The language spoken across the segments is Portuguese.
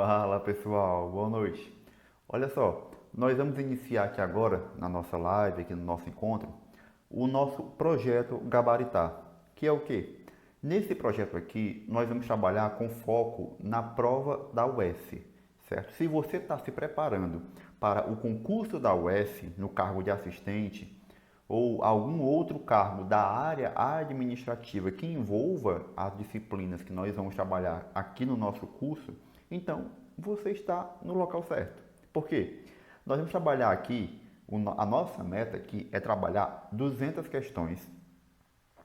Fala pessoal, boa noite. Olha só, nós vamos iniciar aqui agora, na nossa live, aqui no nosso encontro, o nosso projeto Gabaritar, que é o quê? Nesse projeto aqui, nós vamos trabalhar com foco na prova da UES, certo? Se você está se preparando para o concurso da UES, no cargo de assistente, ou algum outro cargo da área administrativa que envolva as disciplinas que nós vamos trabalhar aqui no nosso curso, então você está no local certo. Por quê? Nós vamos trabalhar aqui, a nossa meta aqui é trabalhar 200 questões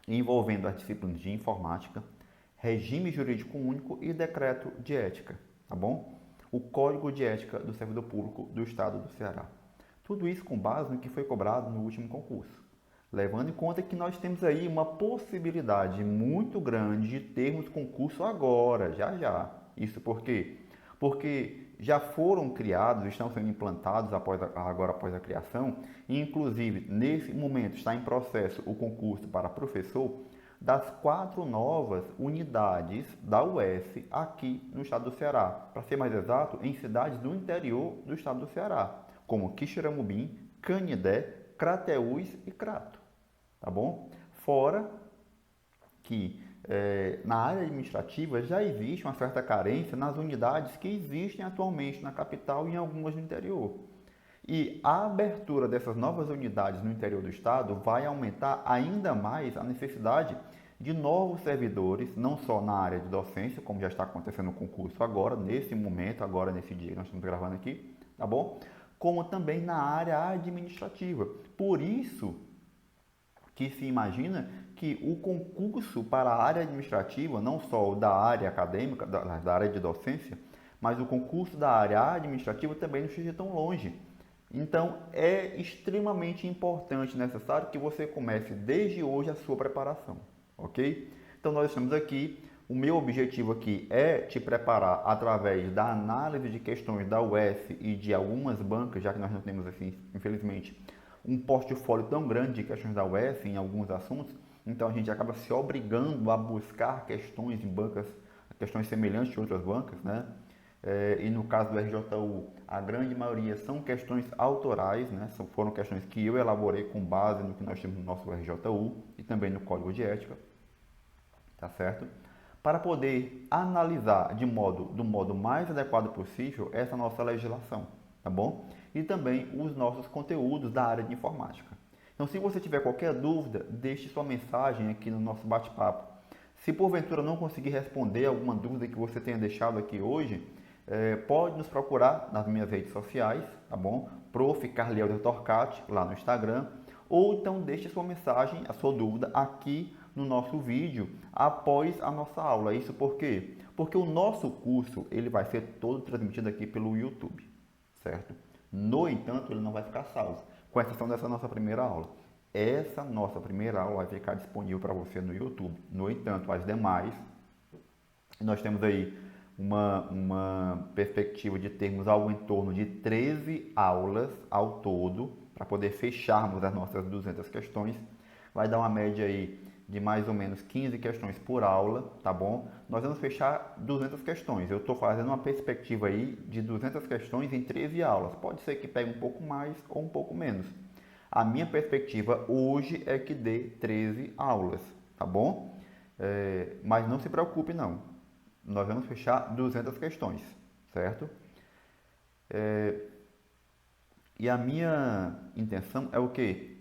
envolvendo as disciplinas de informática, regime jurídico único e decreto de ética, tá bom? O Código de Ética do Servidor Público do Estado do Ceará. Tudo isso com base no que foi cobrado no último concurso. Levando em conta que nós temos aí uma possibilidade muito grande de termos concurso agora, já já. Isso por quê? Porque já foram criados, estão sendo implantados agora após a criação, e inclusive nesse momento está em processo o concurso para professor das 4 novas unidades da UES aqui no estado do Ceará. Para ser mais exato, em cidades do interior do estado do Ceará, como Quixeramobim, Canidé, Crateús e Crato, tá bom? Fora que na área administrativa já existe uma certa carência nas unidades que existem atualmente na capital e em algumas no interior. E a abertura dessas novas unidades no interior do estado vai aumentar ainda mais a necessidade de novos servidores, não só na área de docência, como já está acontecendo no concurso agora, nesse momento, agora nesse dia que nós estamos gravando aqui, tá bom? Como também na área administrativa. Por isso que se imagina que o concurso para a área administrativa, não só o da área acadêmica, da área de docência, mas o concurso da área administrativa também não esteja tão longe. Então, é extremamente importante e necessário que você comece desde hoje a sua preparação, ok? Então, nós estamos aqui. O meu objetivo aqui é te preparar através da análise de questões da UES e de algumas bancas, já que nós não temos, assim, infelizmente, um portfólio tão grande de questões da UES em alguns assuntos. Então, a gente acaba se obrigando a buscar questões em bancas, questões semelhantes de outras bancas, né? E no caso do RJU, a grande maioria são questões autorais, né? Foram questões que eu elaborei com base no que nós temos no nosso RJU e também no Código de Ética, tá certo? Para poder analisar do modo mais adequado possível essa nossa legislação, tá bom? E também os nossos conteúdos da área de informática. Então, se você tiver qualquer dúvida, deixe sua mensagem aqui no nosso bate-papo. Se porventura não conseguir responder alguma dúvida que você tenha deixado aqui hoje, pode nos procurar nas minhas redes sociais, tá bom? Prof. Carlielder Torcati, lá no Instagram, ou então deixe sua mensagem, a sua dúvida aqui no nosso vídeo após a nossa aula. Isso por quê? Porque o nosso curso ele vai ser todo transmitido aqui pelo YouTube, certo? No entanto, ele não vai ficar salvo, com exceção dessa nossa primeira aula. Essa nossa primeira aula vai ficar disponível para você no YouTube. No entanto, as demais, nós temos aí uma perspectiva de termos algo em torno de 13 aulas ao todo, para poder fecharmos as nossas 200 questões. Vai dar uma média aí de mais ou menos 15 questões por aula, tá bom? Nós vamos fechar 200 questões. Eu estou fazendo uma perspectiva aí de 200 questões em 13 aulas. Pode ser que pegue um pouco mais ou um pouco menos. A minha perspectiva hoje é que dê 13 aulas, tá bom? Mas não se preocupe não. Nós vamos fechar 200 questões, certo? E a minha intenção é o quê?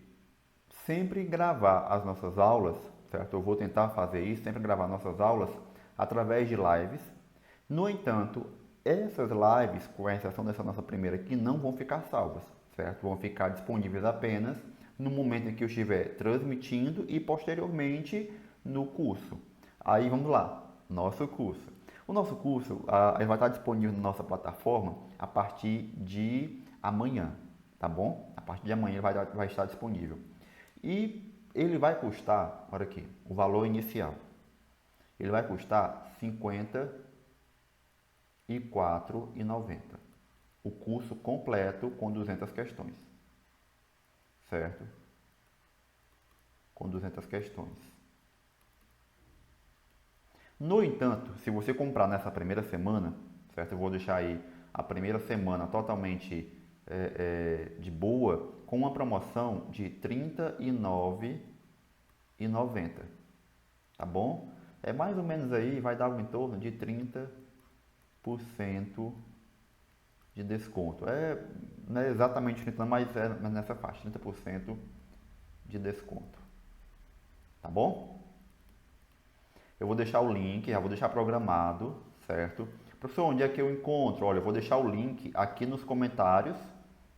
Sempre gravar as nossas aulas, certo? Eu vou tentar fazer isso, sempre gravar nossas aulas através de lives. No entanto, essas lives, com exceção dessa nossa primeira aqui, não vão ficar salvas, certo? Vão ficar disponíveis apenas no momento em que eu estiver transmitindo e posteriormente no curso. Aí vamos lá, nosso curso. O nosso curso ele vai estar disponível na nossa plataforma a partir de amanhã, tá bom? A partir de amanhã ele vai estar disponível. E ele vai custar, olha aqui, o valor inicial. Ele vai custar R$ 54,90. O curso completo com 200 questões. Certo? Com 200 questões. No entanto, se você comprar nessa primeira semana, certo? Eu vou deixar aí a primeira semana totalmente de boa, com uma promoção de R$ 39,90, tá bom? É mais ou menos aí, vai dar algo em torno de 30% de desconto. Não é exatamente 30, mas é nessa faixa, 30% de desconto, tá bom? Eu vou deixar o link, já vou deixar programado, certo? Professor, onde é que eu encontro? Olha, eu vou deixar o link aqui nos comentários,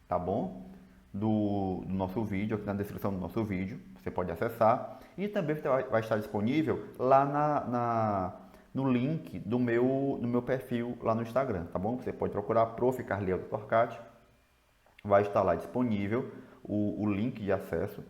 tá bom? Do nosso vídeo, aqui na descrição do nosso vídeo, você pode acessar. E também vai estar disponível lá no link do meu perfil lá no Instagram, tá bom? Você pode procurar Prof. Carleudo Torcati, vai estar lá disponível o link de acesso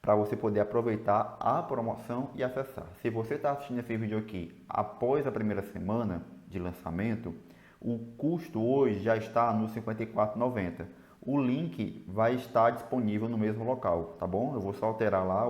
para você poder aproveitar a promoção e acessar. Se você está assistindo esse vídeo aqui após a primeira semana de lançamento, o custo hoje já está no R$ 54,90. O link vai estar disponível no mesmo local, tá bom? Eu vou só alterar lá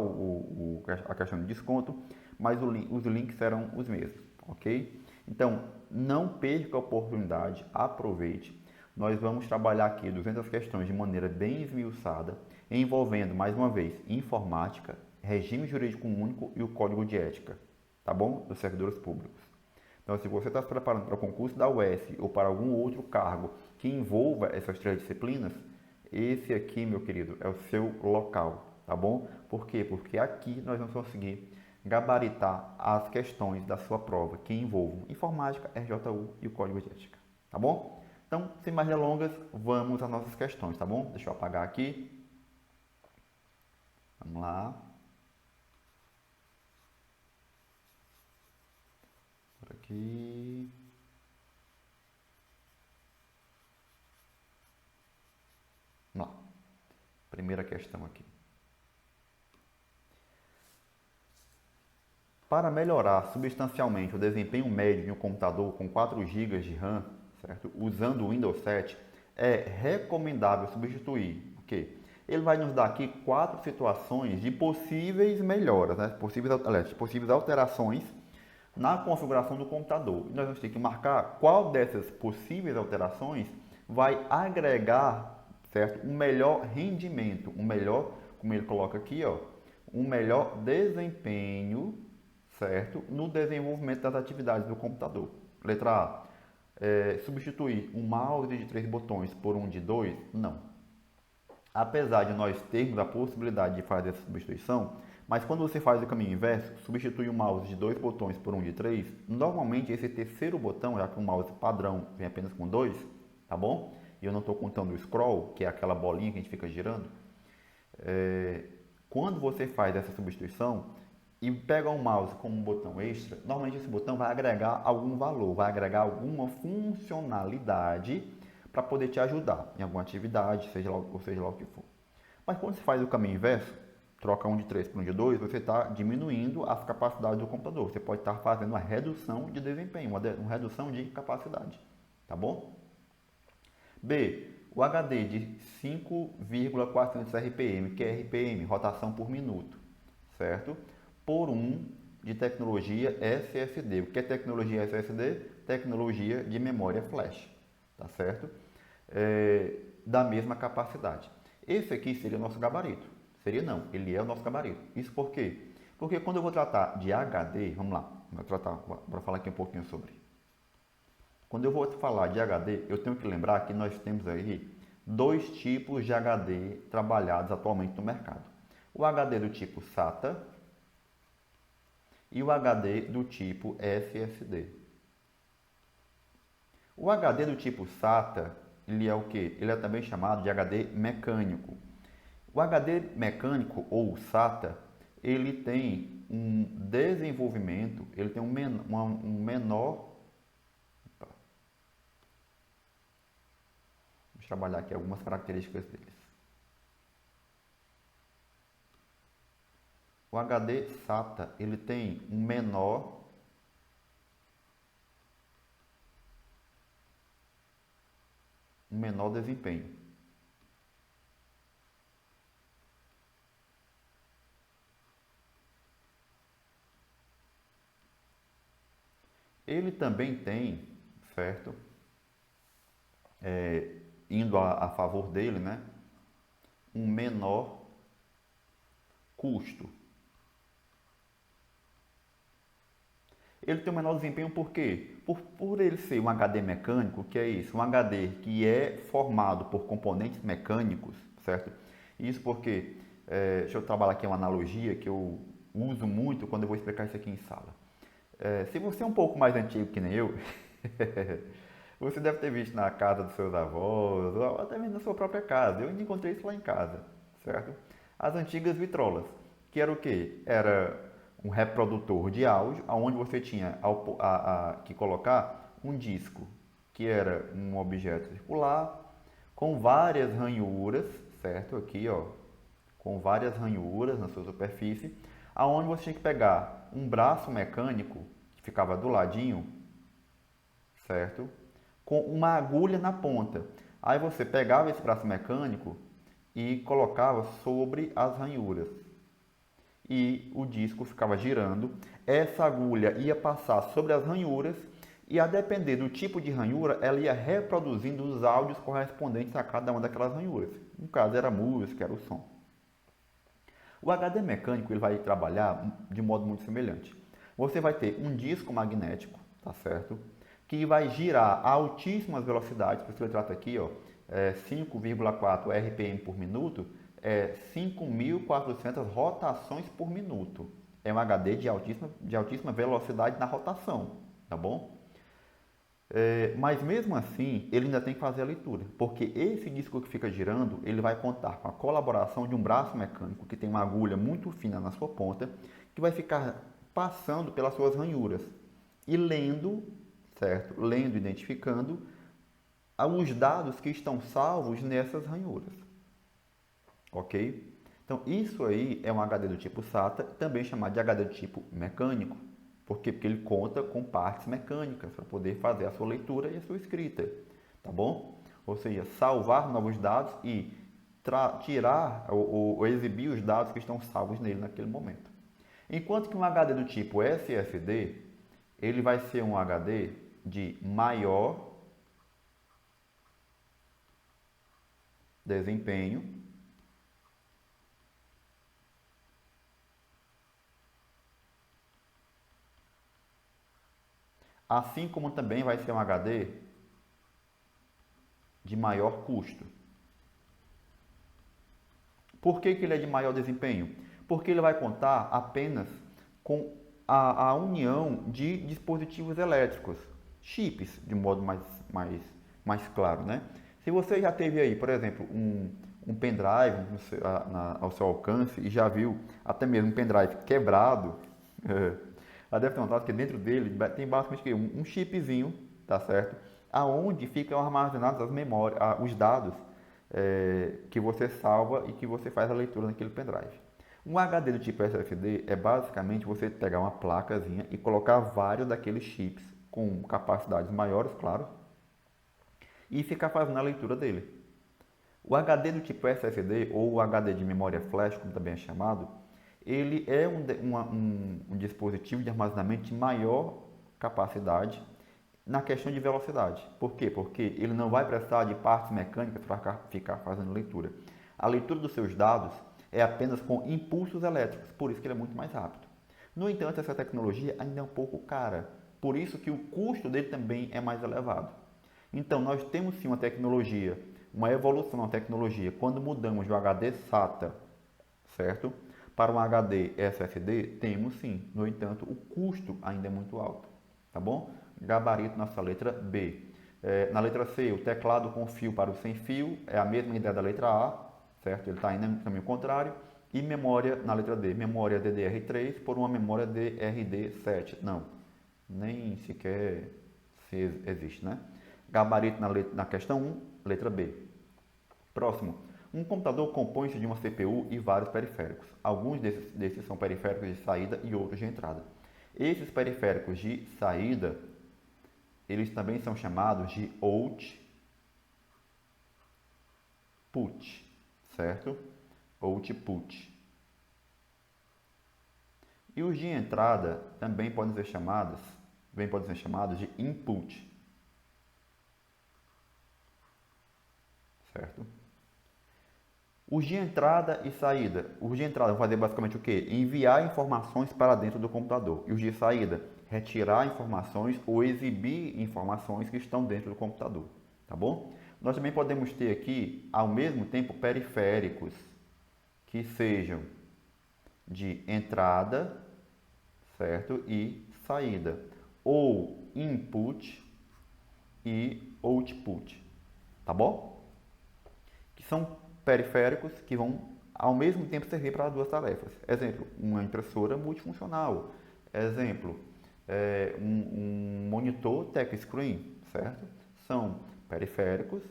a questão de desconto, mas os links serão os mesmos, ok? Então, não perca a oportunidade, aproveite. Nós vamos trabalhar aqui 200 questões de maneira bem esmiuçada, envolvendo, mais uma vez, informática, regime jurídico único e o código de ética, tá bom? Dos servidores públicos. Então, se você está se preparando para o concurso da UES ou para algum outro cargo que envolva essas três disciplinas, esse aqui, meu querido, é o seu local, tá bom? Por quê? Porque aqui nós vamos conseguir gabaritar as questões da sua prova que envolvam informática, RJU e o código de ética, tá bom? Então, sem mais delongas, vamos às nossas questões, tá bom? Deixa eu apagar aqui. Vamos lá. Por aqui. Vamos lá. Primeira questão aqui. Para melhorar substancialmente o desempenho médio de um computador com 4 GB de RAM, certo? Usando o Windows 7, é recomendável substituir o quê? Ele vai nos dar aqui 4 situações de possíveis melhoras, né? Possíveis alterações na configuração do computador. E nós vamos ter que marcar qual dessas possíveis alterações vai agregar, certo? Um melhor rendimento, um melhor, como ele coloca aqui, ó, um melhor desempenho, certo? No desenvolvimento das atividades do computador. Letra A. Substituir um mouse de 3 botões por um de 2? Não. Apesar de nós termos a possibilidade de fazer essa substituição, mas quando você faz o caminho inverso, substitui um mouse de 2 botões por um de 3, normalmente esse terceiro botão, já que o mouse padrão vem apenas com 2, tá bom? E eu não estou contando o scroll, que é aquela bolinha que a gente fica girando. Quando você faz essa substituição e pega um mouse com um botão extra, normalmente esse botão vai agregar algum valor, vai agregar alguma funcionalidade para poder te ajudar em alguma atividade, seja lá o que for. Mas quando você faz o caminho inverso, troca um de 3 por um de 2, você está diminuindo as capacidades do computador. Você pode estar fazendo uma redução de desempenho, uma redução de capacidade. Tá bom? B. O HD de 5,400 RPM, que é RPM, rotação por minuto, certo? Por um de tecnologia SSD. O que é tecnologia SSD? Tecnologia de memória flash, tá certo? Da mesma capacidade. Esse aqui seria o nosso gabarito. Seria não, ele é o nosso gabarito. Isso por quê? Porque quando eu vou tratar de HD, vamos lá, vou falar aqui um pouquinho sobre. Quando eu vou falar de HD, eu tenho que lembrar que nós temos aí 2 tipos de HD trabalhados atualmente no mercado. O HD do tipo SATA e o HD do tipo SSD. O HD do tipo SATA, ele é o que? Ele é também chamado de HD mecânico. O HD mecânico ou SATA, ele tem um desenvolvimento, ele tem um menor. Vamos trabalhar aqui algumas características deles. O HD SATA, ele tem um menor desempenho. Ele também tem, certo? indo a favor dele, né? Um menor custo. Ele tem um menor desempenho por quê? Por ele ser um HD mecânico, que é isso? Um HD que é formado por componentes mecânicos, certo? Isso porque, deixa eu trabalhar aqui uma analogia que eu uso muito quando eu vou explicar isso aqui em sala. Se você é um pouco mais antigo que nem eu, você deve ter visto na casa dos seus avós, ou até mesmo na sua própria casa. Eu ainda encontrei isso lá em casa, certo? As antigas vitrolas, que era o quê? Era um reprodutor de áudio, onde você tinha que colocar um disco, que era um objeto circular, com várias ranhuras, certo? Aqui, ó, com várias ranhuras na sua superfície, aonde você tinha que pegar um braço mecânico, que ficava do ladinho, certo? Com uma agulha na ponta. Aí você pegava esse braço mecânico e colocava sobre as ranhuras. E o disco ficava girando. Essa agulha ia passar sobre as ranhuras e, a depender do tipo de ranhura, ela ia reproduzindo os áudios correspondentes a cada uma daquelas ranhuras. No caso, era a música, era o som. O HD mecânico ele vai trabalhar de modo muito semelhante. Você vai ter um disco magnético, tá certo? Que vai girar a altíssimas velocidades, por isso ele trata aqui, ó, 5,4 RPM por minuto, 5.400 rotações por minuto. É um HD de altíssima velocidade na rotação, tá bom? Mas mesmo assim, ele ainda tem que fazer a leitura, porque esse disco que fica girando, ele vai contar com a colaboração de um braço mecânico que tem uma agulha muito fina na sua ponta, que vai ficar passando pelas suas ranhuras e lendo, certo? Lendo, identificando os dados que estão salvos nessas ranhuras, ok? Então isso aí é um HD do tipo SATA, também chamado de HD do tipo mecânico. Por quê? Porque ele conta com partes mecânicas para poder fazer a sua leitura e a sua escrita, tá bom? Ou seja, salvar novos dados e tirar ou exibir os dados que estão salvos nele naquele momento. Enquanto que um HD do tipo SSD, ele vai ser um HD de maior desempenho, assim como também vai ser um HD de maior custo. Por que ele é de maior desempenho? Porque ele vai contar apenas com a união de dispositivos elétricos, chips, de modo mais claro, né? Se você já teve aí, por exemplo, um pendrive ao seu alcance e já viu até mesmo um pendrive quebrado, já deve ter notado que dentro dele tem basicamente um chipzinho, tá certo? Aonde ficam armazenados as memórias, os dados que você salva e que você faz a leitura naquele pendrive. Um HD do tipo SSD é basicamente você pegar uma placazinha e colocar vários daqueles chips com capacidades maiores, claro, e ficar fazendo a leitura dele. O HD do tipo SSD, ou o HD de memória flash, como também é chamado, ele é um dispositivo de armazenamento de maior capacidade na questão de velocidade. Por quê? Porque ele não vai precisar de partes mecânicas para ficar fazendo leitura. A leitura dos seus dados é apenas com impulsos elétricos, por isso que ele é muito mais rápido. No entanto, essa tecnologia ainda é um pouco cara, por isso que o custo dele também é mais elevado. Então, nós temos sim uma tecnologia, uma evolução na tecnologia, quando mudamos do HD SATA, certo? Para um HD SSD, temos sim. No entanto, o custo ainda é muito alto, tá bom? Gabarito nossa letra B. Na letra C, o teclado com fio para o sem fio, é a mesma ideia da letra A, certo? Ele está indo no caminho contrário. E memória na letra D, memória DDR3 por uma memória DRD7. Não, nem sequer se existe, né? Gabarito na questão 1, letra B. Próximo. Um computador compõe-se de uma CPU e vários periféricos. Alguns desses são periféricos de saída e outros de entrada. Esses periféricos de saída, eles também são chamados de output, certo? Output. E os de entrada também podem ser chamados de input. certo? Os de entrada e saída. Os de entrada vão fazer basicamente o quê? Enviar informações para dentro do computador. E os de saída, retirar informações ou exibir informações que estão dentro do computador, tá bom? Nós também podemos ter aqui, ao mesmo tempo, periféricos que sejam de entrada, certo? E saída. Ou input e output, tá bom? Que são periféricos que vão ao mesmo tempo servir para as duas tarefas. Exemplo, uma impressora multifuncional. Exemplo, um monitor touchscreen, certo? São periféricos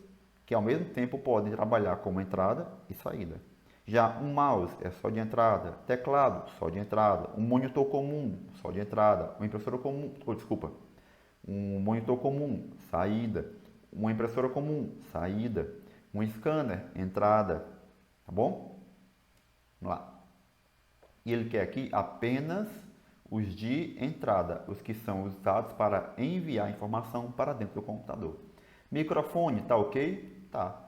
que ao mesmo tempo podem trabalhar como entrada e saída. Já um mouse é só de entrada, teclado só de entrada, um monitor comum só de entrada, uma impressora comum, desculpa, um monitor comum, saída, uma impressora comum, saída, um scanner, entrada, tá bom? Vamos lá. E ele quer aqui apenas os de entrada, os que são usados para enviar informação para dentro do computador. Microfone, tá ok? Tá.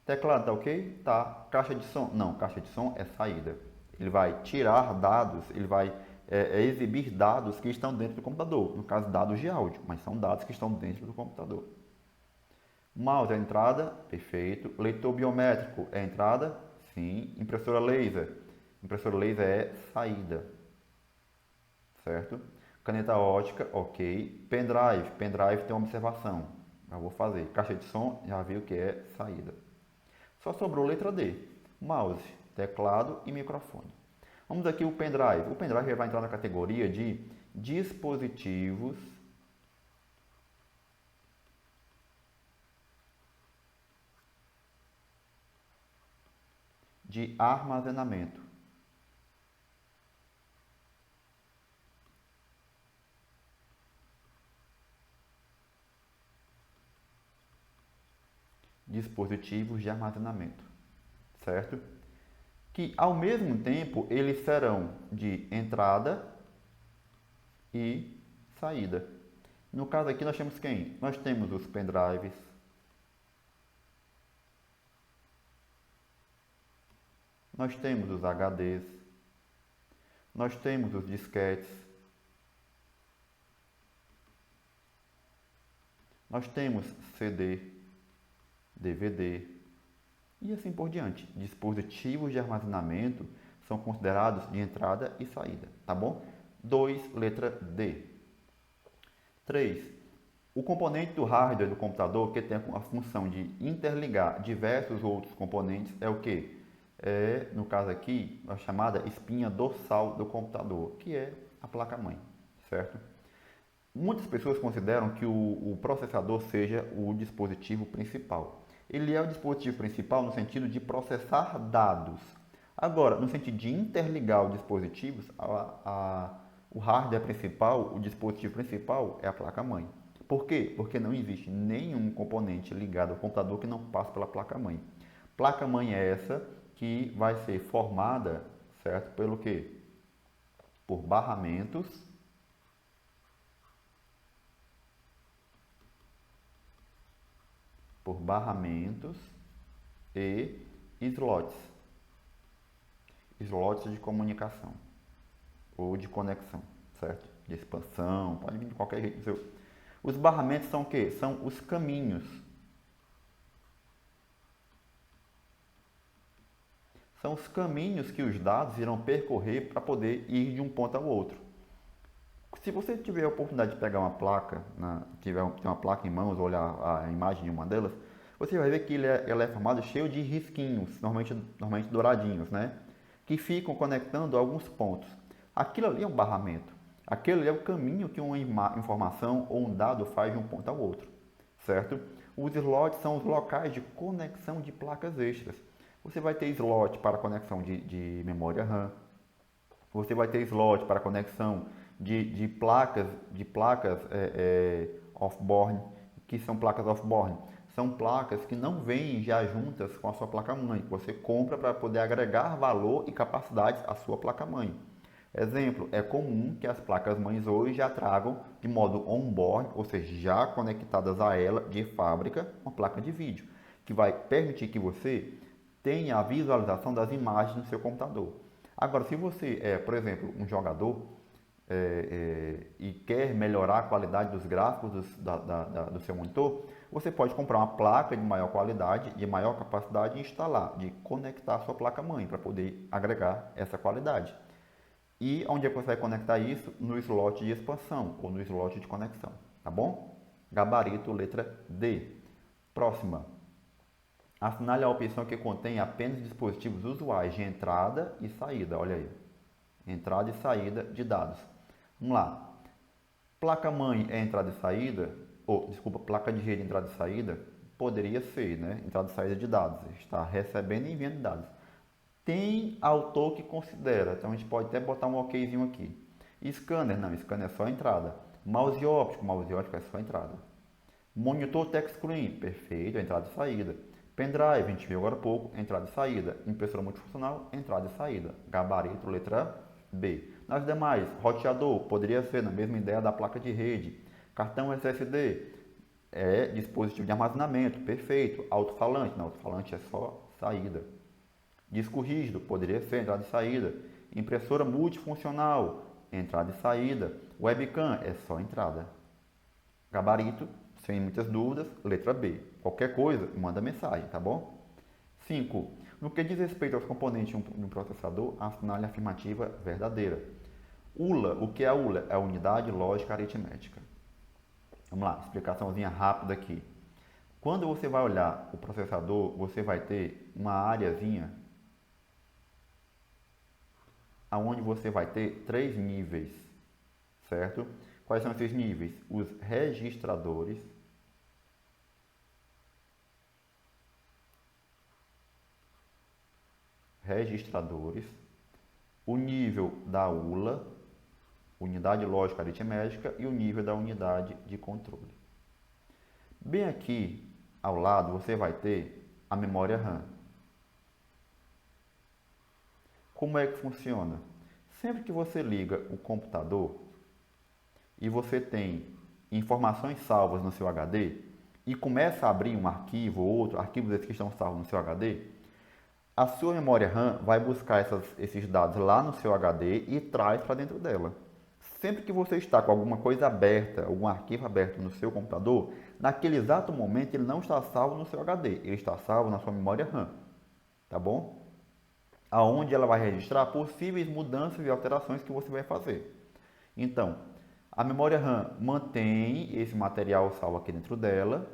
Teclado, tá ok? Tá. Caixa de som? Não, caixa de som é saída. Ele vai tirar dados, ele vai exibir dados que estão dentro do computador. No caso, dados de áudio, mas são dados que estão dentro do computador. Mouse é entrada? Perfeito. Leitor biométrico é entrada? Sim. Impressora laser? Impressora laser é saída. Certo? Caneta ótica, ok. Pendrive? Pendrive tem uma observação. Já vou fazer. Caixa de som, já viu que é saída. Só sobrou letra D. Mouse, teclado e microfone. Vamos aqui o pendrive. O pendrive vai entrar na categoria de dispositivos de armazenamento. Dispositivos de armazenamento, certo? Que ao mesmo tempo eles serão de entrada e saída. No caso aqui nós temos quem? Nós temos os pendrives, nós temos os HDs, nós temos os disquetes, nós temos CD, DVD e assim por diante. Dispositivos de armazenamento são considerados de entrada e saída, tá bom? 2, letra D. 3. O componente do hardware do computador que tem a função de interligar diversos outros componentes é o que? No caso aqui, a chamada espinha dorsal do computador, que é a placa-mãe, certo? Muitas pessoas consideram que o processador seja o dispositivo principal. Ele é o dispositivo principal no sentido de processar dados. Agora, no sentido de interligar os dispositivos, o hardware principal, o dispositivo principal é a placa-mãe. Por quê? Porque não existe nenhum componente ligado ao computador que não passe pela placa-mãe. Placa-mãe é essa que vai ser formada, certo? Pelo quê? Por barramentos e slots. Slots de comunicação ou de conexão, certo? De expansão, pode vir de qualquer jeito. Os barramentos são o quê? São os caminhos. São os caminhos que os dados irão percorrer para poder ir de um ponto ao outro. Se você tiver a oportunidade de pegar uma placa, tiver uma placa em mãos, olhar a imagem de uma delas, você vai ver que ela é formada cheio de risquinhos, normalmente douradinhos, né? Que ficam conectando alguns pontos. Aquilo ali é um barramento. Aquele é o caminho que uma informação ou um dado faz de um ponto ao outro, certo? Os slots são os locais de conexão de placas extras. Você vai ter slot para conexão de memória RAM. Você vai ter slot para conexão de placas off-board, que são placas off-board. São placas que não vêm já juntas com a sua placa-mãe. Você compra para poder agregar valor e capacidades à sua placa-mãe. Exemplo, é comum que as placas-mães hoje já tragam de modo on-board, ou seja, já conectadas a ela de fábrica, uma placa de vídeo. que vai permitir que você tenha a visualização das imagens no seu computador. Agora, se você é, por exemplo, um jogador e quer melhorar a qualidade dos gráficos do seu monitor, você pode comprar uma placa de maior qualidade, de maior capacidade e instalar, de conectar a sua placa-mãe para poder agregar essa qualidade. E onde é que você vai conectar isso? No slot de expansão ou no slot de conexão, tá bom? Gabarito, letra D. Próxima. Assinale a opção que contém apenas dispositivos usuais de entrada e saída, olha aí. Entrada e saída de dados. Vamos lá. Placa-mãe é entrada e saída, ou, desculpa, placa de rede entrada e saída, poderia ser, né? Entrada e saída de dados, está recebendo e enviando dados. Tem autor que considera, então a gente pode até botar um okzinho aqui. Scanner, não, scanner é só entrada. Mouse óptico é só entrada. Monitor touchscreen, perfeito, entrada e saída. Pendrive, a gente viu agora há pouco, entrada e saída. Impressora multifuncional, entrada e saída. Gabarito, letra B. Nas demais, roteador, poderia ser na mesma ideia da placa de rede. Cartão SSD, é dispositivo de armazenamento, perfeito. Alto-falante, não, alto-falante é só saída. Disco rígido, poderia ser entrada e saída. Impressora multifuncional, entrada e saída. Webcam, é só entrada. Gabarito, sem muitas dúvidas, letra B. Qualquer coisa, manda mensagem, tá bom? 5. No que diz respeito aos componentes de um processador, assinale a afirmativa verdadeira. ULA, o que é a ULA? É a unidade lógica aritmética. Vamos lá, explicaçãozinha rápida aqui. Quando você vai olhar o processador, você vai ter uma areazinha onde você vai ter 3 níveis, certo? Quais são esses níveis? Os registradores, o nível da ULA, unidade lógica aritmética, e o nível da unidade de controle. Bem aqui ao lado você vai ter a memória RAM. Como é que funciona? Sempre que você liga o computador e você tem informações salvas no seu HD e começa a abrir um arquivo ou outro, arquivos esses que estão salvos no seu HD, a sua memória RAM vai buscar esses dados lá no seu HD e traz para dentro dela. Sempre que você está com alguma coisa aberta, algum arquivo aberto no seu computador, naquele exato momento ele não está salvo no seu HD, ele está salvo na sua memória RAM, tá bom? Aonde ela vai registrar possíveis mudanças e alterações que você vai fazer. Então, a memória RAM mantém esse material salvo aqui dentro dela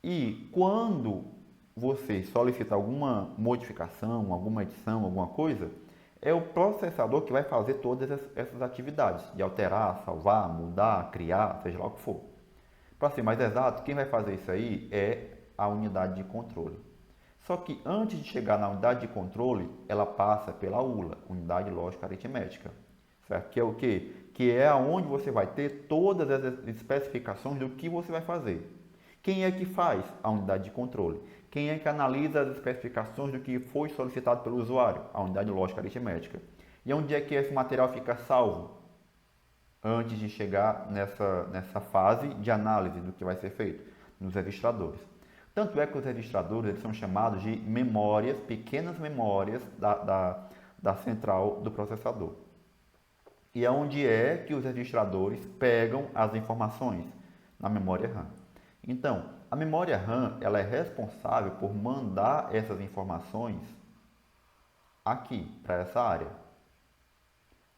e quando você solicita alguma modificação, alguma edição, alguma coisa, é o processador que vai fazer todas essas atividades, de alterar, salvar, mudar, criar, seja lá o que for. Para ser mais exato, quem vai fazer isso aí é a unidade de controle. Só que antes de chegar na unidade de controle, ela passa pela ULA, Unidade Lógica Aritmética, certo? Que é o quê? Que é onde você vai ter todas as especificações do que você vai fazer. Quem é que faz a unidade de controle? Quem é que analisa as especificações do que foi solicitado pelo usuário? A unidade lógica aritmética. E onde é que esse material fica salvo? Antes de chegar nessa fase de análise do que vai ser feito nos registradores. Tanto é que os registradores eles são chamados de memórias, pequenas memórias da central do processador. E aonde é que os registradores pegam as informações? Na memória RAM. Então, a memória RAM ela é responsável por mandar essas informações aqui, para essa área.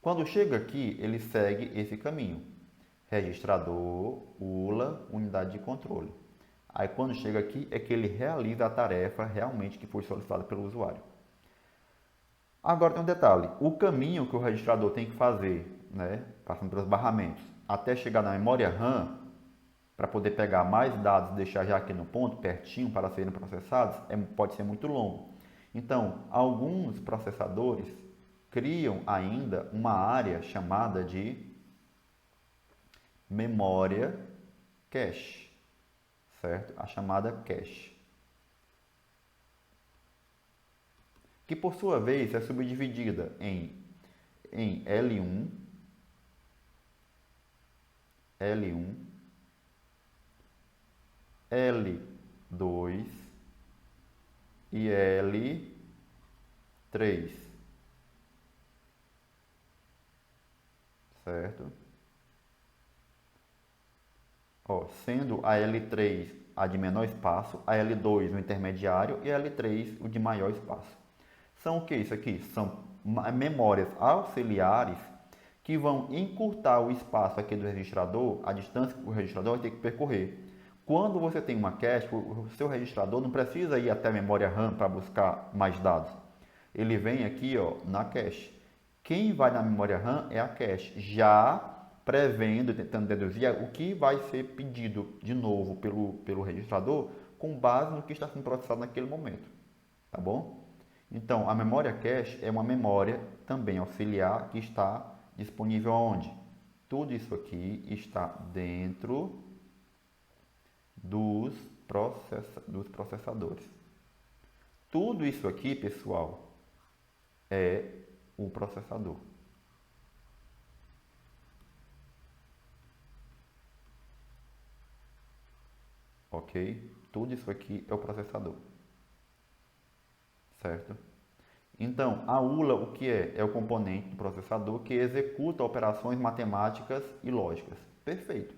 Quando chega aqui, ele segue esse caminho. Registrador, ULA, unidade de controle. Aí quando chega aqui é que ele realiza a tarefa realmente que foi solicitada pelo usuário. Agora tem um detalhe, o caminho que o registrador tem que fazer, né, passando pelos barramentos, até chegar na memória RAM, para poder pegar mais dados e deixar já aqui no ponto, pertinho, para serem processados, pode ser muito longo. Então, alguns processadores criam ainda uma área chamada de memória cache, certo? A chamada cache. Que por sua vez é subdividida em L1, L2, e L3, certo? Ó, sendo a L3 a de menor espaço, a L2 o intermediário e a L3 o de maior espaço. São o que isso aqui? São memórias auxiliares que vão encurtar o espaço aqui do registrador, a distância que o registrador vai ter que percorrer. Quando você tem uma cache, o seu registrador não precisa ir até a memória RAM para buscar mais dados. Ele vem aqui, ó, na cache. Quem vai na memória RAM é a cache, já prevendo, tentando deduzir o que vai ser pedido de novo pelo registrador com base no que está sendo processado naquele momento, tá bom? Então, a memória cache é uma memória também auxiliar que está disponível onde? Tudo isso aqui está dentro dos processadores. Tudo isso aqui, pessoal, é o processador. Ok? Tudo isso aqui é o processador. Certo? Então, a ULA o que é? É o componente do processador que executa operações matemáticas e lógicas. Perfeito.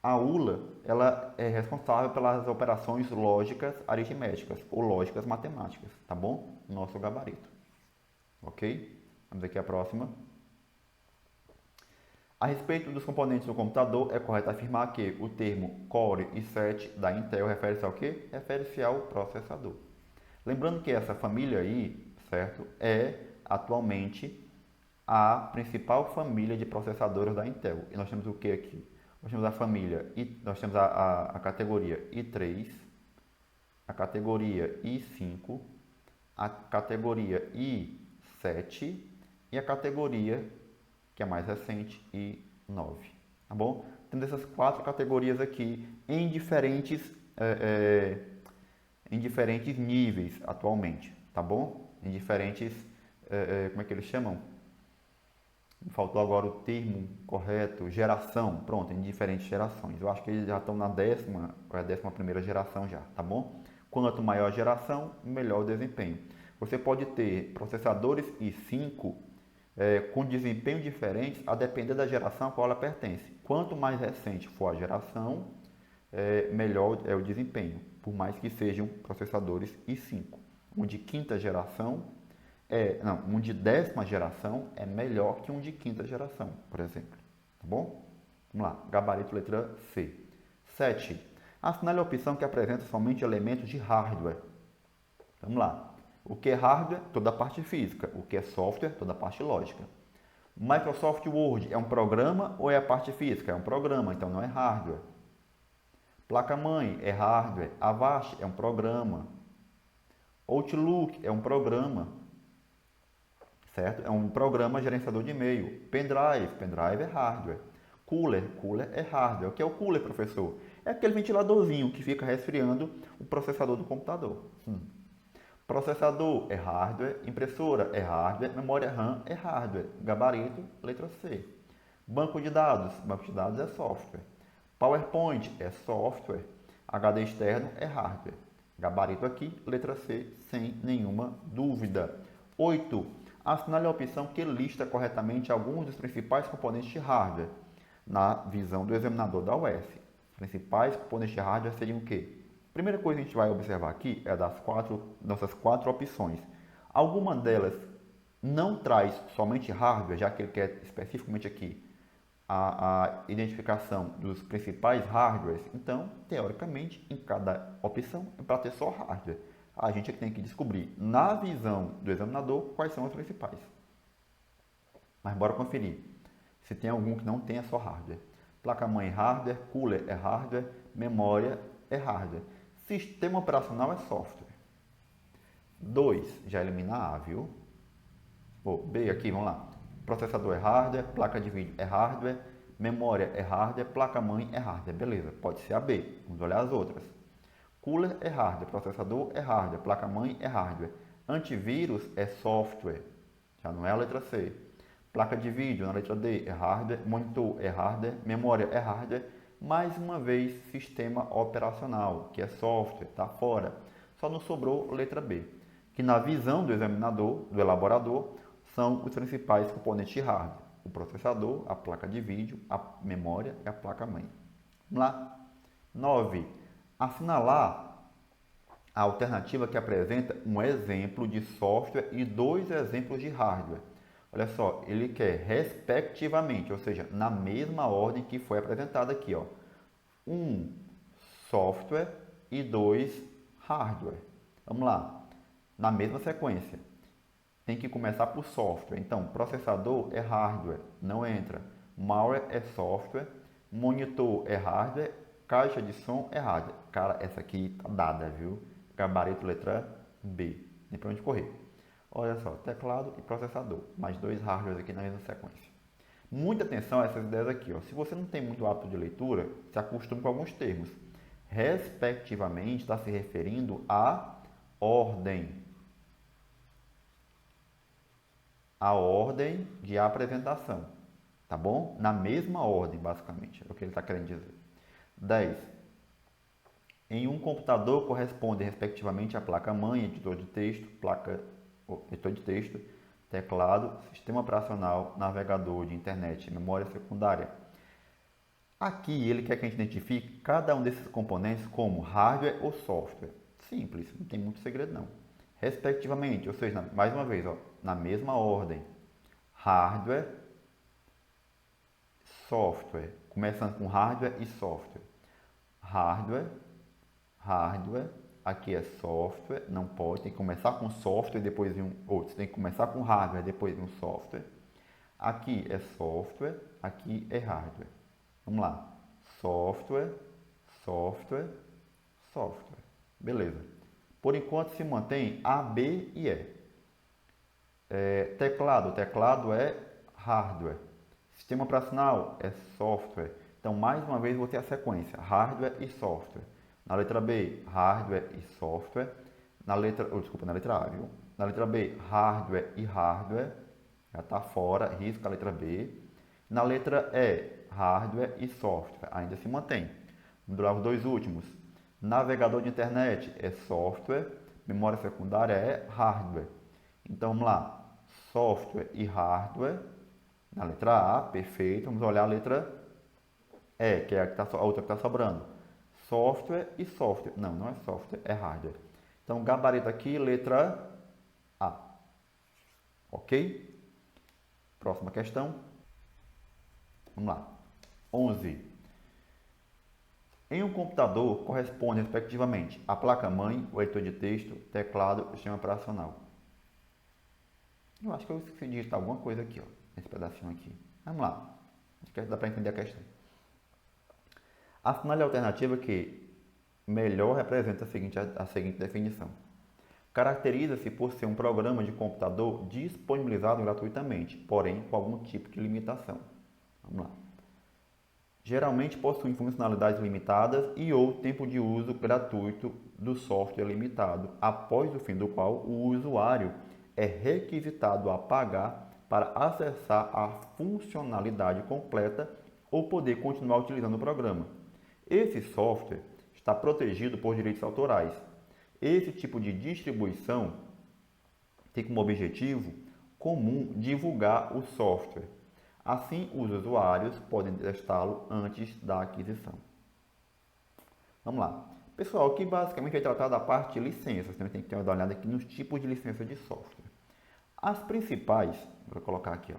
A ULA ela é responsável pelas operações lógicas aritméticas ou lógicas matemáticas, tá bom? Nosso gabarito. Ok? Vamos aqui a próxima. A respeito dos componentes do computador, é correto afirmar que o termo Core i7 da Intel refere-se ao quê? Refere-se ao processador. Lembrando que essa família aí, certo, é atualmente a principal família de processadores da Intel. E nós temos o que aqui? Nós temos a família, nós temos a categoria i3, a categoria i5, a categoria i7 e a categoria, que é mais recente, i9. Tá bom? Temos essas quatro categorias aqui em diferentes níveis atualmente, tá bom? Em diferentes, como é que eles chamam? Faltou agora o termo correto, geração, pronto, em diferentes gerações. Eu acho que eles já estão na 11ª geração já, tá bom? Quanto maior a geração, melhor o desempenho. Você pode ter processadores i5 com desempenho diferentes a depender da geração a qual ela pertence. Quanto mais recente for a geração, melhor é o desempenho, por mais que sejam processadores i5. Um de quinta geração um de 10ª geração é melhor que um de quinta geração, por exemplo. Tá bom? Vamos lá, gabarito letra C. 7. Assinale a opção que apresenta somente elementos de hardware. Vamos lá. O que é hardware? Toda a parte física. O que é software? Toda a parte lógica. Microsoft Word é um programa ou é a parte física? É um programa, então não é hardware. Placa-mãe é hardware. Avast é um programa. Outlook é um programa. Certo? É um programa gerenciador de e-mail. Pendrive é hardware. Cooler é hardware. O que é o cooler, professor? É aquele ventiladorzinho que fica resfriando o processador do computador. Processador é hardware, impressora é hardware, memória RAM é hardware. Gabarito, letra C. Banco de dados é software. PowerPoint é software. HD externo é hardware. Gabarito aqui, letra C, sem nenhuma dúvida. 8. Assinale a opção que lista corretamente alguns dos principais componentes de hardware na visão do examinador da UF. Os principais componentes de hardware seriam o quê? Primeira coisa que a gente vai observar aqui é nossas quatro opções. Alguma delas não traz somente hardware, já que ele quer especificamente aqui a identificação dos principais hardwares. Então, teoricamente, em cada opção é para ter só hardware. A gente tem que descobrir, na visão do examinador, quais são os principais. Mas bora conferir se tem algum que não tenha só hardware. Placa-mãe é hardware, cooler é hardware, memória é hardware. Sistema operacional é software. 2, já elimina A, viu? B aqui, vamos lá. Processador é hardware, placa de vídeo é hardware, memória é hardware, placa-mãe é hardware. Beleza, pode ser a B. Vamos olhar as outras. Cooler é hardware, processador é hardware, placa-mãe é hardware. Antivírus é software, já não é a letra C. Placa de vídeo na letra D é hardware, monitor é hardware, memória é hardware. Mais uma vez, sistema operacional, que é software, está fora. Só não sobrou letra B, que na visão do examinador, do elaborador, são os principais componentes de hardware: o processador, a placa de vídeo, a memória e a placa-mãe. Vamos lá. 9. Assinalar a alternativa que apresenta um exemplo de software e dois exemplos de hardware. Olha só, ele quer respectivamente, ou seja, na mesma ordem que foi apresentada aqui, ó, um software e dois hardware. Vamos lá, na mesma sequência. Tem que começar por software. Então, processador é hardware, não entra. Malware é software, monitor é hardware, caixa de som é hardware. Cara, essa aqui tá dada, viu? Gabarito letra B. Nem para onde correr. Olha só, teclado e processador. Mais dois hardwares aqui na mesma sequência. Muita atenção a essas ideias aqui. Ó. Se você não tem muito hábito de leitura, se acostume com alguns termos. Respectivamente está se referindo à ordem. A ordem de apresentação. Tá bom? Na mesma ordem, basicamente. É o que ele está querendo dizer. 10. Em um computador corresponde respectivamente a placa-mãe, editor de texto, teclado, sistema operacional, navegador de internet, memória secundária. Aqui ele quer que a gente identifique cada um desses componentes como hardware ou software. Simples, não tem muito segredo não. Respectivamente, ou seja, mais uma vez, ó, na mesma ordem. Hardware, software. Começando com hardware e software. Hardware, aqui é software, não pode, tem que começar com software, depois de um outro, tem que começar com hardware, depois de um software. Aqui é software, aqui é hardware. Vamos lá, software, beleza. Por enquanto se mantém A, B e E. Teclado é hardware. Sistema operacional é software. Então, mais uma vez, vou ter a sequência, hardware e software. Na letra B, hardware e software. Na letra A, viu? Na letra B, hardware e hardware. Já está fora, risca a letra B. Na letra E, hardware e software. Ainda se mantém. Vamos durar os dois últimos. Navegador de internet é software. Memória secundária é hardware. Então, vamos lá. Software e hardware. Na letra A, perfeito. Vamos olhar a letra E, que é a outra que está sobrando. Software e software. Não é software, é hardware. Então, gabarito aqui, letra A. Ok? Próxima questão. Vamos lá. 11. Em um computador, corresponde, respectivamente, a placa-mãe, o editor de texto, teclado e sistema operacional. Eu acho que eu esqueci de digitar alguma coisa aqui, ó, nesse pedacinho aqui. Vamos lá. Acho que dá para entender a questão. Assinale a alternativa que melhor representa a seguinte definição. Caracteriza-se por ser um programa de computador disponibilizado gratuitamente, porém com algum tipo de limitação. Vamos lá. Geralmente possui funcionalidades limitadas e ou tempo de uso gratuito do software limitado, após o fim do qual o usuário é requisitado a pagar para acessar a funcionalidade completa ou poder continuar utilizando o programa. Esse software está protegido por direitos autorais. Esse tipo de distribuição tem como objetivo comum divulgar o software. Assim, os usuários podem testá-lo antes da aquisição. Vamos lá. Pessoal, aqui basicamente vai tratar da parte de licenças. Também tem que ter uma olhada aqui nos tipos de licença de software. As principais, vou colocar aqui, ó.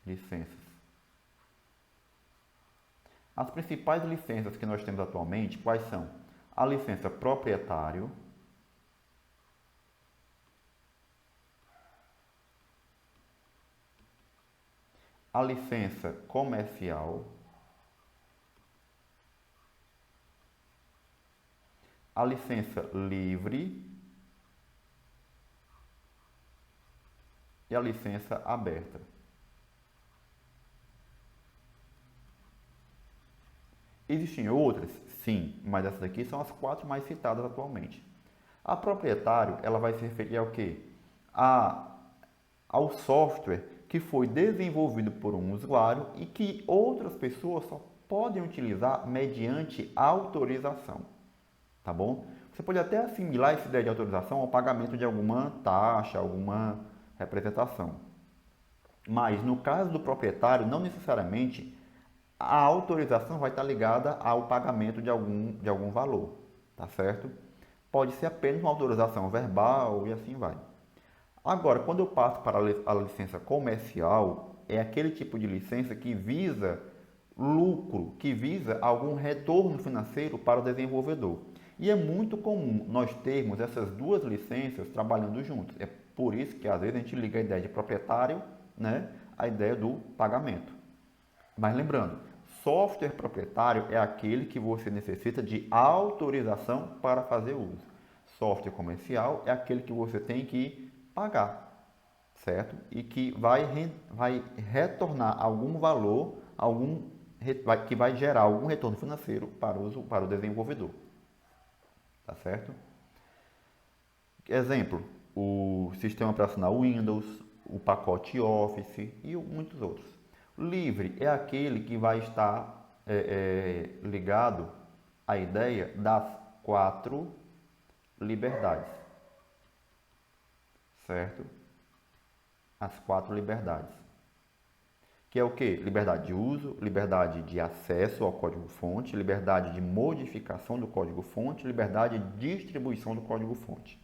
Licenças. As principais licenças que nós temos atualmente, quais são? A licença proprietário, a licença comercial, a licença livre e a licença aberta. Existem outras? Sim, mas essas aqui são as 4 mais citadas atualmente. A proprietário, ela vai se referir ao quê? Ao software que foi desenvolvido por um usuário e que outras pessoas só podem utilizar mediante autorização, tá bom? Você pode até assimilar essa ideia de autorização ao pagamento de alguma taxa, alguma representação. Mas no caso do proprietário, não necessariamente a autorização vai estar ligada ao pagamento de algum valor, tá certo? Pode ser apenas uma autorização verbal e assim vai. Agora, quando eu passo para a licença comercial, é aquele tipo de licença que visa lucro, que visa algum retorno financeiro para o desenvolvedor. E é muito comum nós termos essas duas licenças trabalhando juntos. É por isso que às vezes a gente liga a ideia de proprietário, né, à ideia do pagamento. Mas lembrando, software proprietário é aquele que você necessita de autorização para fazer uso. Software comercial é aquele que você tem que pagar, certo? E que vai retornar algum valor, que vai gerar algum retorno financeiro para o desenvolvedor, tá certo? Exemplo, o sistema operacional Windows, o pacote Office e muitos outros. Livre é aquele que vai estar ligado à ideia das 4 liberdades, certo? As 4 liberdades. Que é o que? Liberdade de uso, liberdade de acesso ao código-fonte, liberdade de modificação do código-fonte, liberdade de distribuição do código-fonte.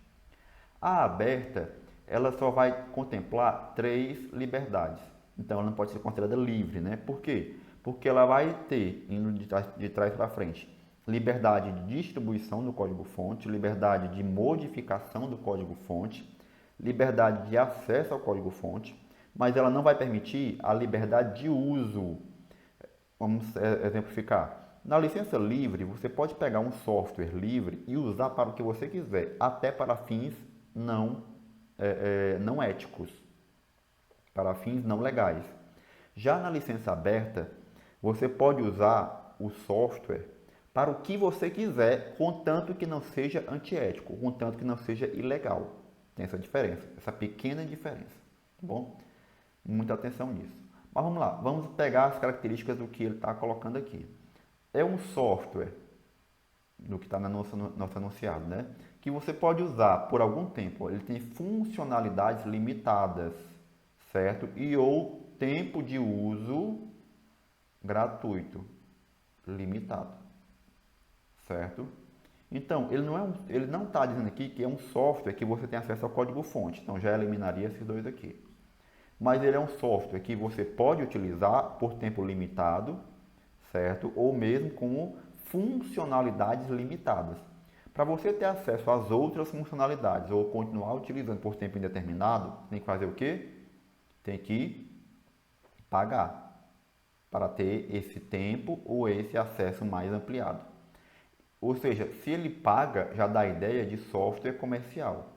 A aberta, ela só vai contemplar 3 liberdades. Então, ela não pode ser considerada livre, né? Por quê? Porque ela vai ter, indo de trás para frente, liberdade de distribuição do código-fonte, liberdade de modificação do código-fonte, liberdade de acesso ao código-fonte, mas ela não vai permitir a liberdade de uso. Vamos exemplificar. Na licença livre, você pode pegar um software livre e usar para o que você quiser, até para fins não éticos, para fins não legais. Já na licença aberta, você pode usar o software para o que você quiser, contanto que não seja antiético, contanto que não seja ilegal. Tem essa diferença, essa pequena diferença, tá bom? Muita atenção nisso. Mas vamos lá, vamos pegar as características do que ele está colocando aqui. É um software, do que está no nosso enunciado, né? Que você pode usar por algum tempo. Ele tem funcionalidades limitadas, certo? E ou tempo de uso gratuito, limitado, certo? Então, ele não está dizendo aqui que é um software que você tem acesso ao código-fonte. Então, já eliminaria esses dois aqui. Mas ele é um software que você pode utilizar por tempo limitado, certo? Ou mesmo com funcionalidades limitadas. Para você ter acesso às outras funcionalidades ou continuar utilizando por tempo indeterminado, tem que fazer o quê? Tem que pagar para ter esse tempo ou esse acesso mais ampliado. Ou seja, se ele paga, já dá a ideia de software comercial.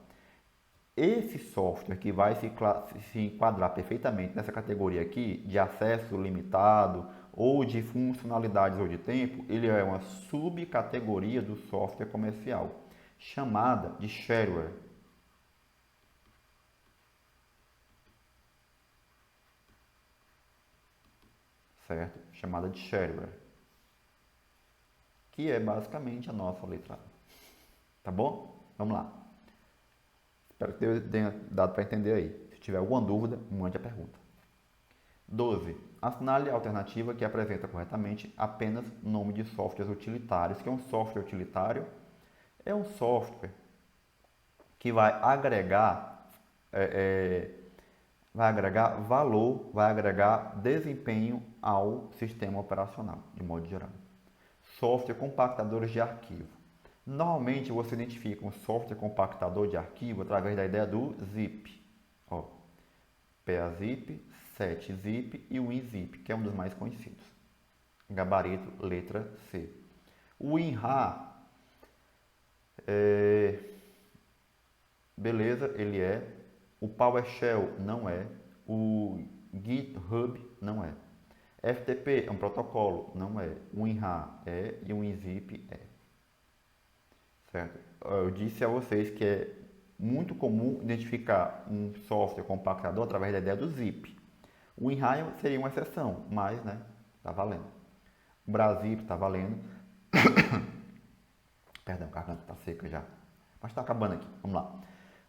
Esse software que vai se enquadrar perfeitamente nessa categoria aqui, de acesso limitado, ou de funcionalidades ou de tempo, ele é uma subcategoria do software comercial, chamada de shareware. Certo? Chamada de shareware. Que é basicamente a nossa letra A. Tá bom? Vamos lá. Espero que tenha dado para entender aí. Se tiver alguma dúvida, mande a pergunta. 12. Assinale a alternativa que apresenta corretamente apenas nome de softwares utilitários. Que é um software utilitário? É um software que vai agregar valor, vai agregar desempenho ao sistema operacional, de modo geral. Software compactadores de arquivo. Normalmente você identifica um software compactador de arquivo através da ideia do zip. Ó, PAZip, 7zip e WinZip, que é um dos mais conhecidos. Gabarito, letra C. O WinRAR, beleza, ele é. O PowerShell não é. O GitHub não é. FTP é um protocolo, não é. O WinRAR é e o WinZip é. Certo? Eu disse a vocês que é muito comum identificar um software compactador através da ideia do zip. O WinRAR seria uma exceção, mas, né, tá valendo. O Brasil está valendo. Perdão, a garganta está seca já. Mas está acabando aqui. Vamos lá.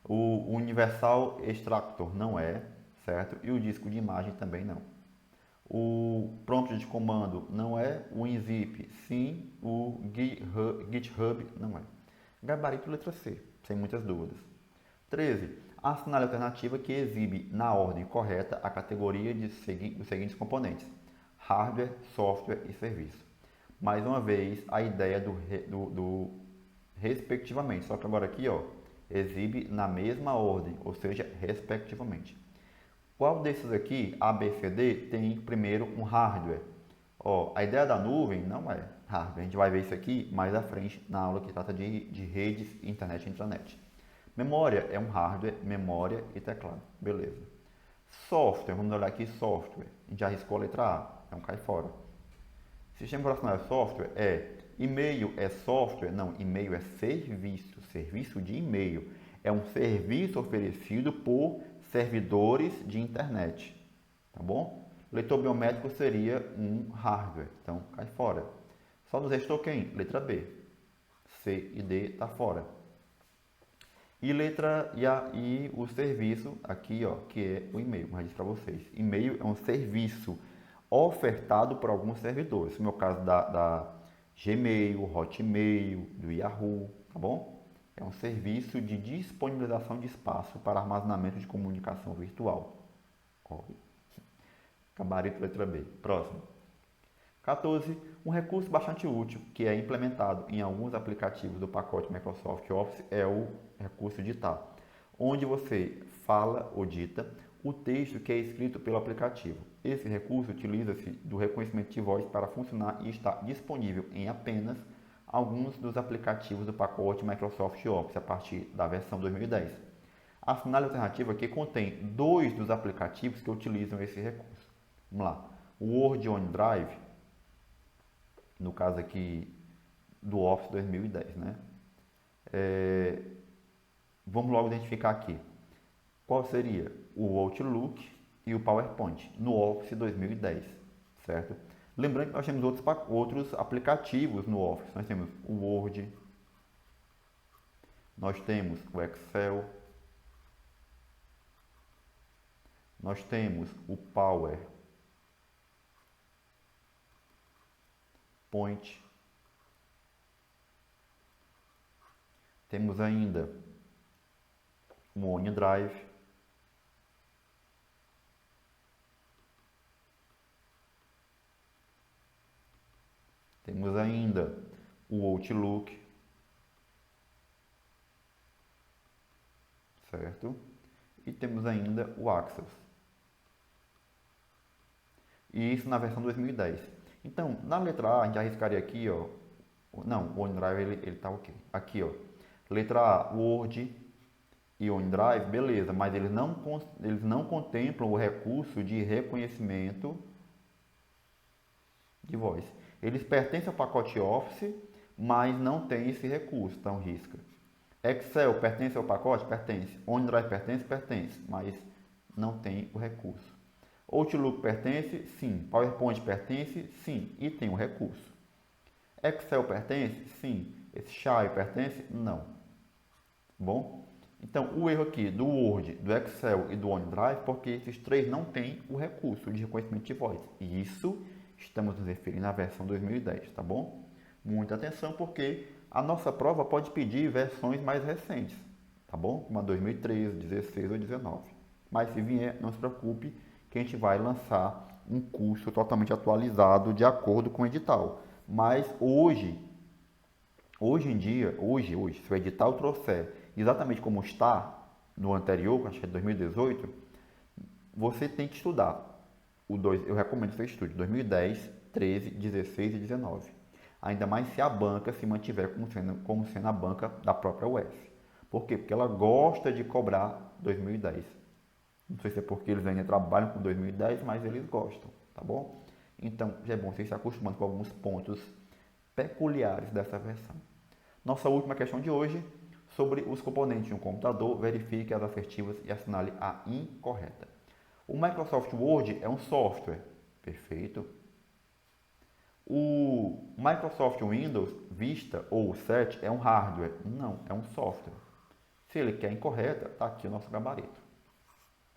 O Universal Extractor não é, certo? E o disco de imagem também não. O prompt de comando não é. O WinZip, sim. O GitHub não é. Gabarito letra C, sem muitas dúvidas. 13. Assinale a alternativa que exibe na ordem correta a categoria dos seguintes componentes: hardware, software e serviço. Mais uma vez, a ideia do respectivamente, só que agora aqui, ó, exibe na mesma ordem, ou seja, respectivamente. Qual desses aqui, A, B, C, D, tem primeiro um hardware? Ó, a ideia da nuvem não é hardware, a gente vai ver isso aqui mais à frente na aula que trata de redes, internet e intranet. Memória é um hardware, memória e teclado, beleza. Software, vamos olhar aqui software, a gente já arriscou a letra A, então cai fora. Sistema operacional é software? É. E-mail é software? Não, e-mail é serviço, serviço de e-mail. É um serviço oferecido por servidores de internet, tá bom? Leitor biométrico seria um hardware, então cai fora. Só nos restou quem? Letra B. C e D tá fora. E o serviço aqui, ó, que é o e-mail, como eu disse para vocês. E-mail é um serviço ofertado por alguns servidores. No meu caso da Gmail, Hotmail, do Yahoo, tá bom? É um serviço de disponibilização de espaço para armazenamento de comunicação virtual. Gabarito letra B. Próximo. 14. Um recurso bastante útil que é implementado em alguns aplicativos do pacote Microsoft Office é o recurso ditar, onde você fala ou dita o texto que é escrito pelo aplicativo. Esse recurso utiliza-se do reconhecimento de voz para funcionar e está disponível em apenas alguns dos aplicativos do pacote Microsoft Office a partir da versão 2010. Assinale a alternativa que contém dois dos aplicativos que utilizam esse recurso. Vamos lá. O Word OneDrive, no caso aqui do Office 2010, né? Vamos logo identificar aqui. Qual seria o Outlook e o PowerPoint no Office 2010, certo? Lembrando que nós temos outros aplicativos no Office. Nós temos o Word, nós temos o Excel, nós temos o PowerPoint, temos ainda o OneDrive, temos ainda o Outlook, certo? E temos ainda o Access. E isso na versão 2010. Então, na letra A, a gente arriscaria aqui, ó. Não, o OneDrive ele tá ok. Aqui, ó. Letra A, Word e OneDrive, beleza, mas eles não contemplam o recurso de reconhecimento de voz. Eles pertencem ao pacote Office, mas não tem esse recurso, então risca. Excel pertence ao pacote? Pertence. OneDrive pertence? Pertence, mas não tem o recurso. Outlook pertence? Sim. PowerPoint pertence? Sim. E tem o recurso. Excel pertence? Sim. Esse Share pertence? Não. Bom? Então, o erro aqui do Word, do Excel e do OneDrive, porque esses três não têm o recurso de reconhecimento de voz. E isso estamos nos referindo à versão 2010, tá bom? Muita atenção, porque a nossa prova pode pedir versões mais recentes, tá bom? Como a 2013, 16 ou 19. Mas se vier, não se preocupe, que a gente vai lançar um curso totalmente atualizado de acordo com o edital. Mas hoje em dia, se o edital trouxer exatamente como está no anterior, acho que é 2018, você tem que estudar. Eu recomendo que você estude 2010, 13, 16 e 19. Ainda mais se a banca se mantiver como sendo a banca da própria UF. Por quê? Porque ela gosta de cobrar 2010. Não sei se é porque eles ainda trabalham com 2010, mas eles gostam, tá bom? Então, já é bom vocês se acostumando com alguns pontos peculiares dessa versão. Nossa última questão de hoje, sobre os componentes de um computador, verifique as assertivas e assinale a incorreta. O Microsoft Word é um software, perfeito. O Microsoft Windows Vista ou 7 é um hardware? Não, é um software. Se ele quer incorreta, está aqui o nosso gabarito.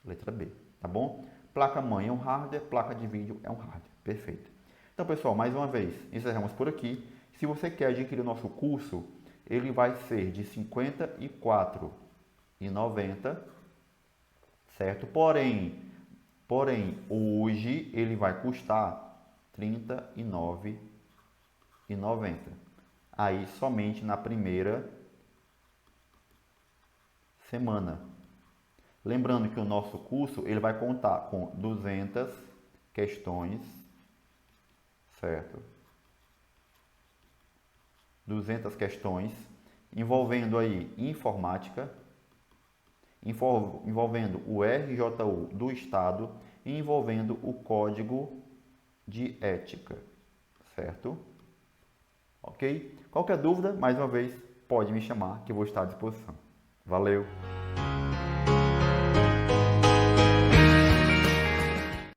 Letra B, tá bom? Placa-mãe é um hardware, placa de vídeo é um hardware. Perfeito. Então, pessoal, mais uma vez, encerramos por aqui. Se você quer adquirir o nosso curso, ele vai ser de R$ 54,90, certo? Porém, hoje ele vai custar R$ 39,90. Aí somente na primeira semana. Lembrando que o nosso curso ele vai contar com 200 questões, certo? 200 questões envolvendo aí informática, envolvendo o RJU do Estado e envolvendo o Código de Ética, certo? Ok? Qualquer dúvida, mais uma vez, pode me chamar que eu vou estar à disposição. Valeu!